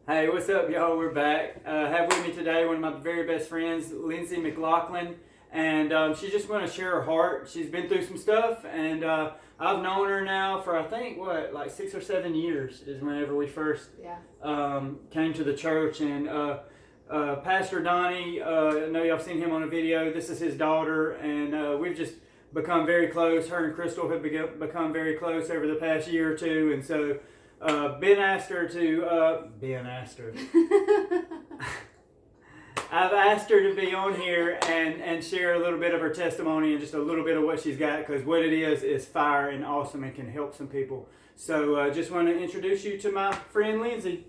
Hey, what's up, y'all? We're back. Have with me today one of my very best friends, Lindsay McLaughlin, and she's just going to share her heart. She's been through some stuff, and I've known her now for I think like 6 or 7 years is whenever we first came to the church. And Pastor Donnie, I know y'all seen him on a video. This is his daughter, and we've just become very close. Her and Crystal have become very close over the past year or two, and so. Ben asked her to, Ben asked her. I've asked her to be on here and share a little bit of her testimony and just a little bit of what she's got, because what it is fire and awesome and can help some people. So just want to introduce you to my friend Lindsay.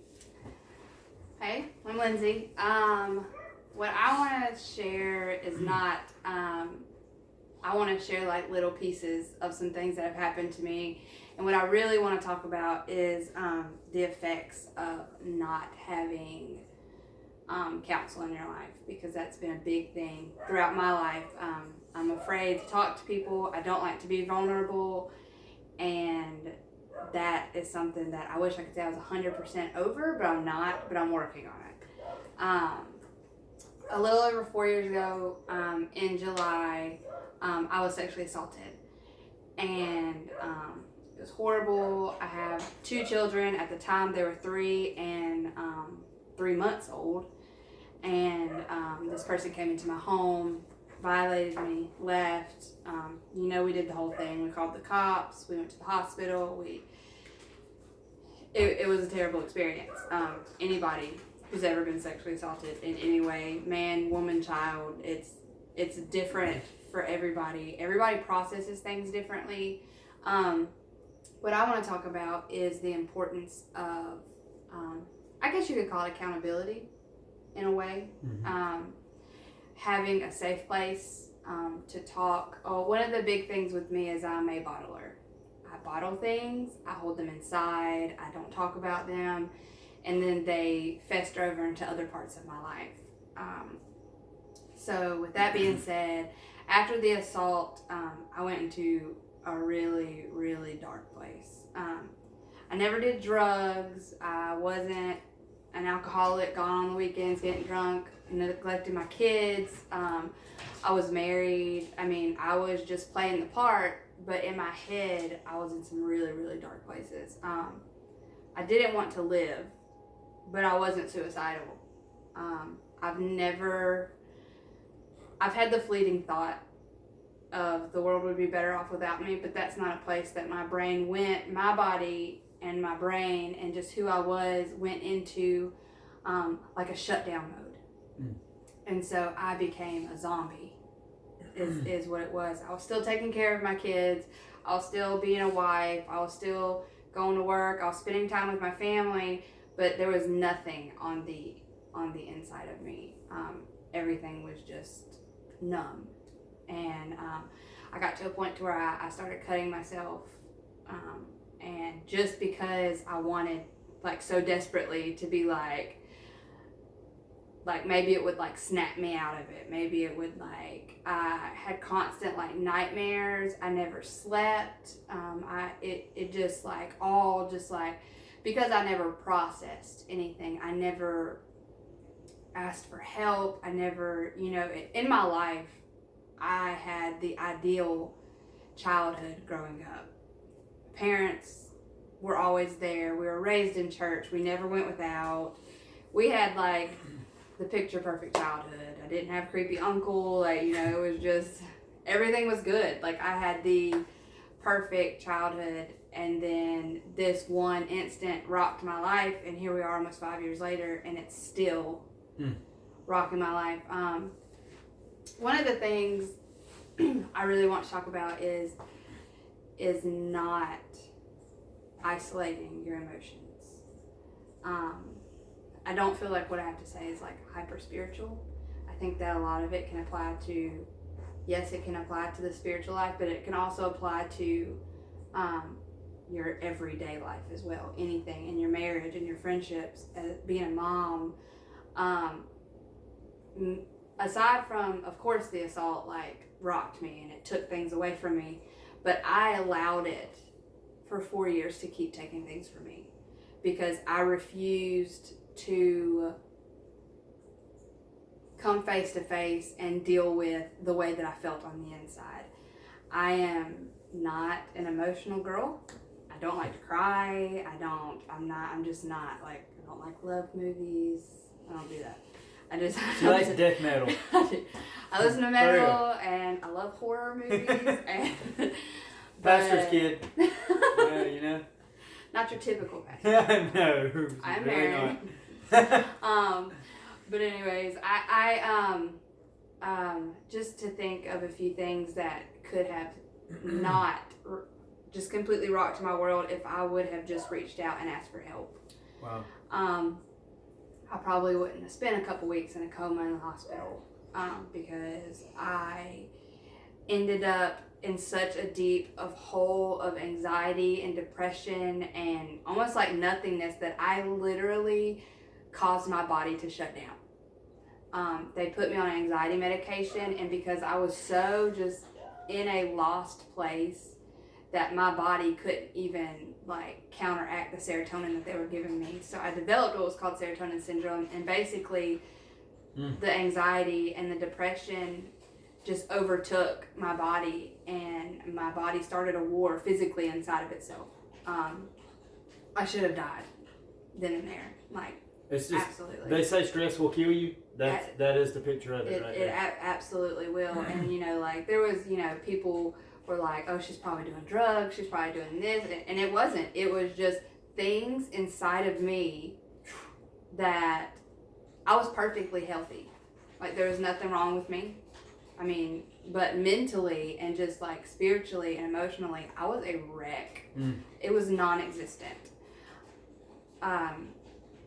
Hey, I'm Lindsay. What I want to share is not, I want to share like little pieces of some things that have happened to me. And what I really want to talk about is the effects of not having counsel in your life, because that's been a big thing throughout my life. I'm afraid to talk to people. I don't like to be vulnerable. And that is something that I wish I could say I was 100% over, but I'm not, but I'm working on it. A little over 4 years ago, in July, I was sexually assaulted. And it was horrible. I have 2 children. At the time, they were 3 and 3 months old. And this person came into my home, violated me, left. We did the whole thing. We called the cops. We went to the hospital. It was a terrible experience. Anybody who's ever been sexually assaulted in any way, man, woman, child, it's different for everybody. Everybody processes things differently. What I want to talk about is the importance of, I guess you could call it accountability in a way. Mm-hmm. Having a safe place to talk. One of the big things with me is I'm a bottler. I bottle things, I hold them inside, I don't talk about them, and then they fester over into other parts of my life. So with that being said, after the assault, I went into a really, really dark place. I never did drugs. I wasn't an alcoholic, gone on the weekends, getting drunk, neglecting my kids. I was married. I was just playing the part, but in my head, I was in some really, really dark places. I didn't want to live, but I wasn't suicidal. I've had the fleeting thought of the world would be better off without me, but that's not a place that my brain went. My body and my brain and just who I was went into like a shutdown mode. And so I became a zombie is what it was. I was still taking care of my kids. I was still being a wife. I was still going to work. I was spending time with my family, but there was nothing on the inside of me. Everything was just numb. And I got to a point to where I started cutting myself, and just because I wanted like so desperately to be like maybe it would like snap me out of it. Maybe it would I had constant like nightmares. I never slept. It just because I never processed anything. I never asked for help. I never, in my life, I had the ideal childhood growing up. Parents were always there. We were raised in church. We never went without. We had the picture perfect childhood. I didn't have a creepy uncle. It was just, everything was good. I had the perfect childhood, and then this one instant rocked my life, and here we are almost 5 years later, and it's still rocking my life. One of the things I really want to talk about is not isolating your emotions. I don't feel like what I have to say is hyper spiritual. I think that a lot of it can apply to, yes, it can apply to the spiritual life, but it can also apply to your everyday life as well. Anything in your marriage, in your friendships, being a mom. Aside from, of course, the assault rocked me and it took things away from me, but I allowed it for 4 years to keep taking things from me because I refused to come face to face and deal with the way that I felt on the inside. I am not an emotional girl. I don't like to cry. I'm just not, like, I don't like love movies. I don't do that. She likes death metal. I listen to metal and I love horror movies. Pastor's kid. Yeah, you know. Not your typical pastor. No. I'm really married. not. But anyways, I just to think of a few things that could have not just completely rocked my world if I would have just reached out and asked for help. Wow. I probably wouldn't have spent a couple weeks in a coma in the hospital because I ended up in such a deep hole of anxiety and depression and almost like nothingness that I literally caused my body to shut down. They put me on anxiety medication, and because I was so just in a lost place that my body couldn't even like counteract the serotonin that they were giving me. So I developed what was called serotonin syndrome, and basically the anxiety and the depression just overtook my body, and my body started a war physically inside of itself. I should have died then and there. Like, it's just, absolutely. They say stress will kill you. That is the picture of it right there. It absolutely will. And, you know, like, there was, you know, people were like, oh, she's probably doing drugs, she's probably doing this. And it wasn't. It was just things inside of me that I was perfectly healthy. Like, there was nothing wrong with me. I mean, but mentally and just like spiritually and emotionally, I was a wreck. It was non-existent.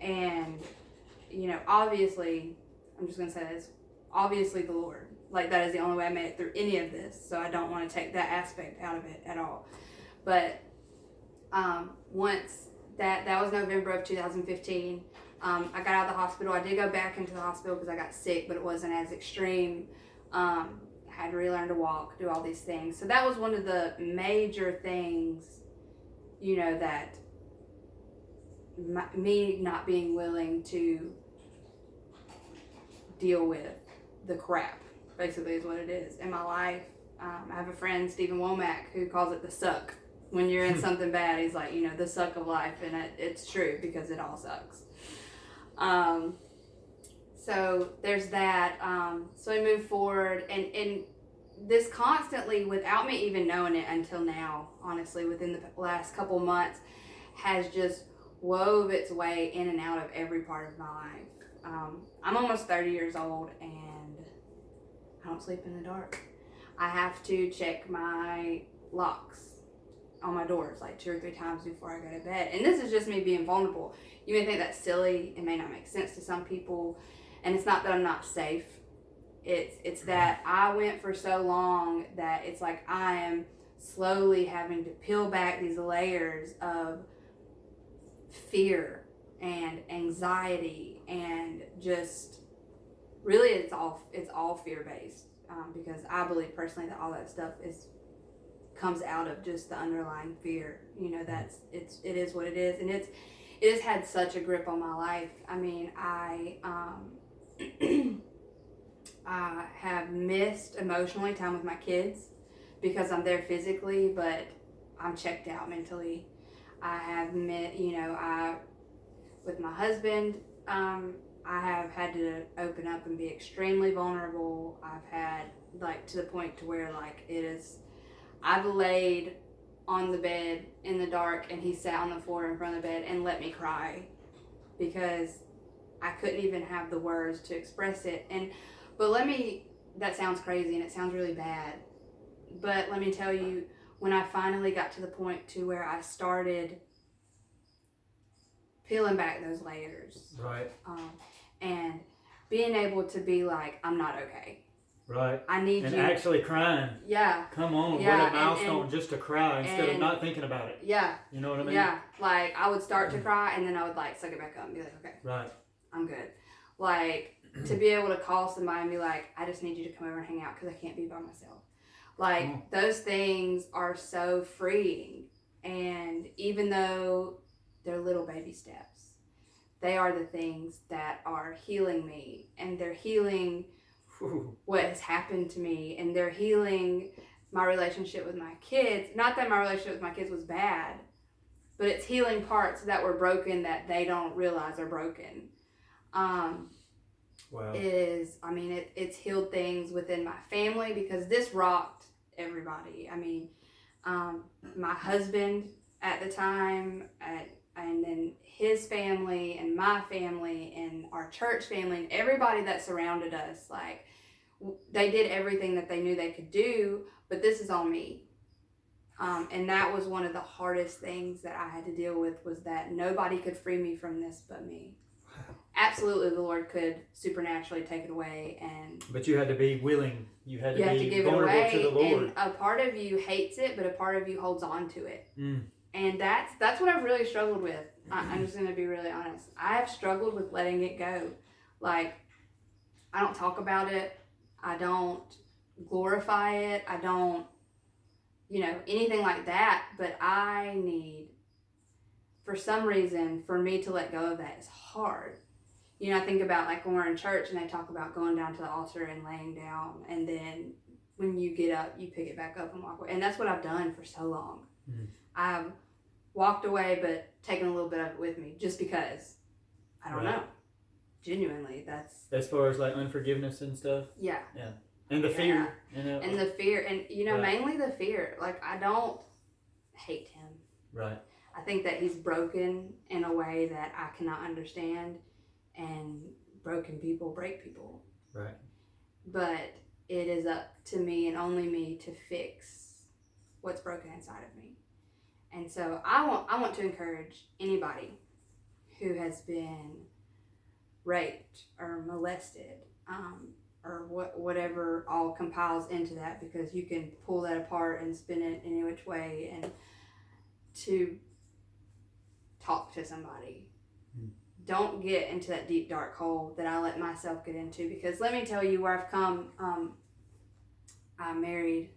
And, you know, obviously, I'm just going to say this, obviously the Lord. Like, that is the only way I made it through any of this. So I don't want to take that aspect out of it at all. But once that was November of 2015, I got out of the hospital. I did go back into the hospital because I got sick, but it wasn't as extreme. I had to relearn to walk, do all these things. So that was one of the major things, you know, that me not being willing to deal with the crap, basically, is what it is in my life. I have a friend, Stephen Womack, who calls it the suck. When you're in something bad, he's like, you know, the suck of life, and it's true because it all sucks. So there's that. So we move forward, and this constantly, without me even knowing it until now, honestly, within the last couple months, has just wove its way in and out of every part of my life. I'm almost 30 years old, and I don't sleep in the dark. I have to check my locks on my doors like 2 or 3 times before I go to bed. And this is just me being vulnerable. You may think that's silly. It may not make sense to some people. And it's not that I'm not safe. It's that I went for so long that it's like I am slowly having to peel back these layers of fear and anxiety, and just really it's all fear-based, because I believe personally that all that stuff comes out of just the underlying fear. You know, it is what it is, and it has had such a grip on my life. I mean, I have missed emotionally time with my kids because I'm there physically, but I'm checked out mentally. I have met, you know, with my husband, I have had to open up and be extremely vulnerable. I've had, like, to the point to where, like, I've laid on the bed in the dark, and he sat on the floor in front of the bed and let me cry because I couldn't even have the words to express it. That sounds crazy and it sounds really bad, but let me tell you, when I finally got to the point to where I started peeling back those layers, right, and being able to be like, I'm not okay. Right. I need and you. And actually crying. Yeah. Come on, yeah, what a milestone, just to cry instead of not thinking about it. Yeah. You know what I mean? Yeah. Like, I would start to cry, and then I would, like, suck it back up and be like, okay. Right. I'm good. Like, to be able to call somebody and be like, I just need you to come over and hang out because I can't be by myself. Like, those things are so freeing. And even though they're little baby steps, they are the things that are healing me, and they're healing what has happened to me, and they're healing my relationship with my kids. Not that my relationship with my kids was bad, but it's healing parts that were broken that they don't realize are broken. Wow. It's healed things within my family, because this rocked everybody. I mean, my husband at the time, and then his family and my family and our church family and everybody that surrounded us, like, they did everything that they knew they could do, but this is on me. And that was one of the hardest things that I had to deal with, was that nobody could free me from this but me. Wow. Absolutely, the Lord could supernaturally take it away, but you had to be willing. You had to be give vulnerable it away, to the Lord. And a part of you hates it, but a part of you holds on to it. And that's what I've really struggled with. I'm just going to be really honest. I have struggled with letting it go. Like, I don't talk about it. I don't glorify it. I don't, anything like that. But I need, for some reason, for me to let go of that is hard. I think about, like, when we're in church and they talk about going down to the altar and laying down, and then when you get up, you pick it back up and walk away. And that's what I've done for so long. I've walked away, but taken a little bit of it with me, just because. I don't know. Genuinely, that's... As far as, like, unforgiveness and stuff? Yeah. Yeah. And the fear. And the fear. And, mainly the fear. Like, I don't hate him. Right. I think that he's broken in a way that I cannot understand. And broken people break people. Right. But it is up to me and only me to fix what's broken inside of me. And so I want to encourage anybody who has been raped or molested, or whatever all compiles into that, because you can pull that apart and spin it any which way, and to talk to somebody. Don't get into that deep dark hole that I let myself get into, because let me tell you where I've come. I'm married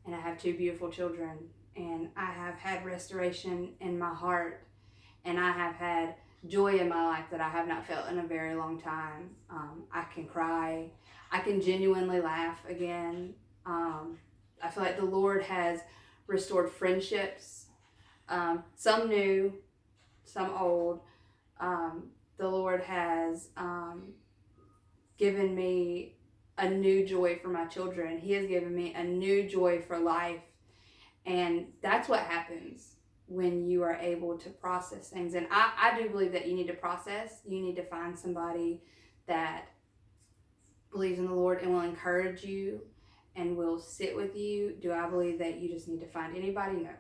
and I have 2 beautiful children, and I have had restoration in my heart, and I have had joy in my life that I have not felt in a very long time. I can cry. I can genuinely laugh again. I feel like the Lord has restored friendships, some new, some old. The Lord has given me a new joy for my children. He has given me a new joy for life. And that's what happens when you are able to process things. And I do believe that you need to process. You need to find somebody that believes in the Lord and will encourage you and will sit with you. Do I believe that you just need to find anybody? No.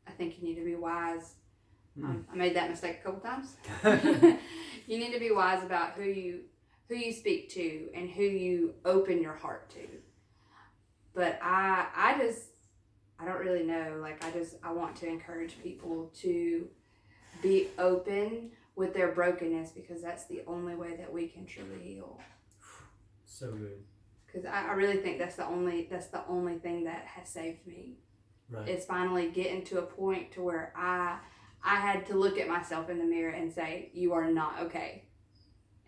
I think you need to be wise. I made that mistake a couple times. You need to be wise about who you speak to and who you open your heart to. But I don't really know. Like, I want to encourage people to be open with their brokenness, because that's the only way that we can truly heal. So good. Because I really think that's the only thing that has saved me. Right. It's finally getting to a point to where I had to look at myself in the mirror and say, you are not okay.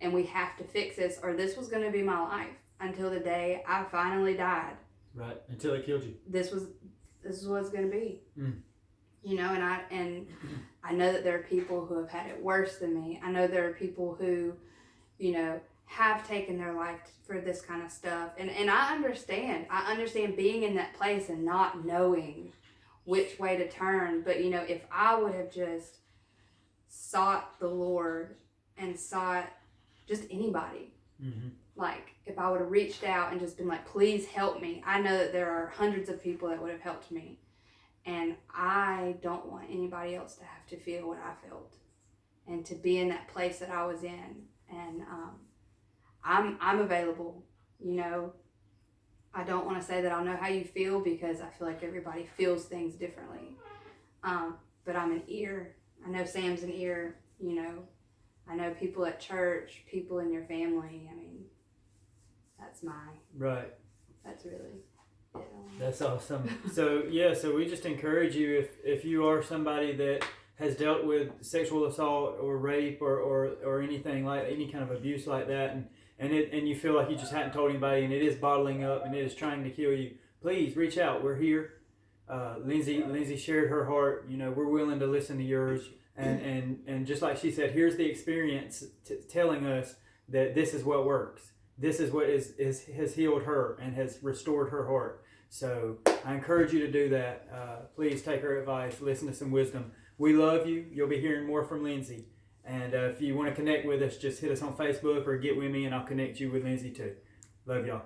And we have to fix this, or this was going to be my life until the day I finally died. Right. Until it killed you. This is what it's going to be. And I know that there are people who have had it worse than me. I know there are people who, have taken their life for this kind of stuff. And I understand. I understand being in that place and not knowing which way to turn. But, if I would have just sought the Lord and sought just anybody, like, if I would have reached out and just been like, please help me. I know that there are hundreds of people that would have helped me. And I don't want anybody else to have to feel what I felt and to be in that place that I was in. And I'm available, I don't want to say that I'll know how you feel, because I feel like everybody feels things differently. But I'm an ear. I know Sam's an ear, I know people at church, people in your family. I mean, that's Right. That's really That's awesome. So we just encourage you, if you are somebody that has dealt with sexual assault or rape or anything like any kind of abuse like that, and you feel like you just hadn't told anybody, and it is bottling up and it is trying to kill you, please reach out. We're here. Lindsay shared her heart. We're willing to listen to yours, and just like she said, here's the experience telling us that this is what works. This is what has healed her and has restored her heart. So I encourage you to do that. Please take her advice. Listen to some wisdom. We love you. You'll be hearing more from Lindsay. And if you want to connect with us, just hit us on Facebook or get with me, and I'll connect you with Lindsay too. Love y'all.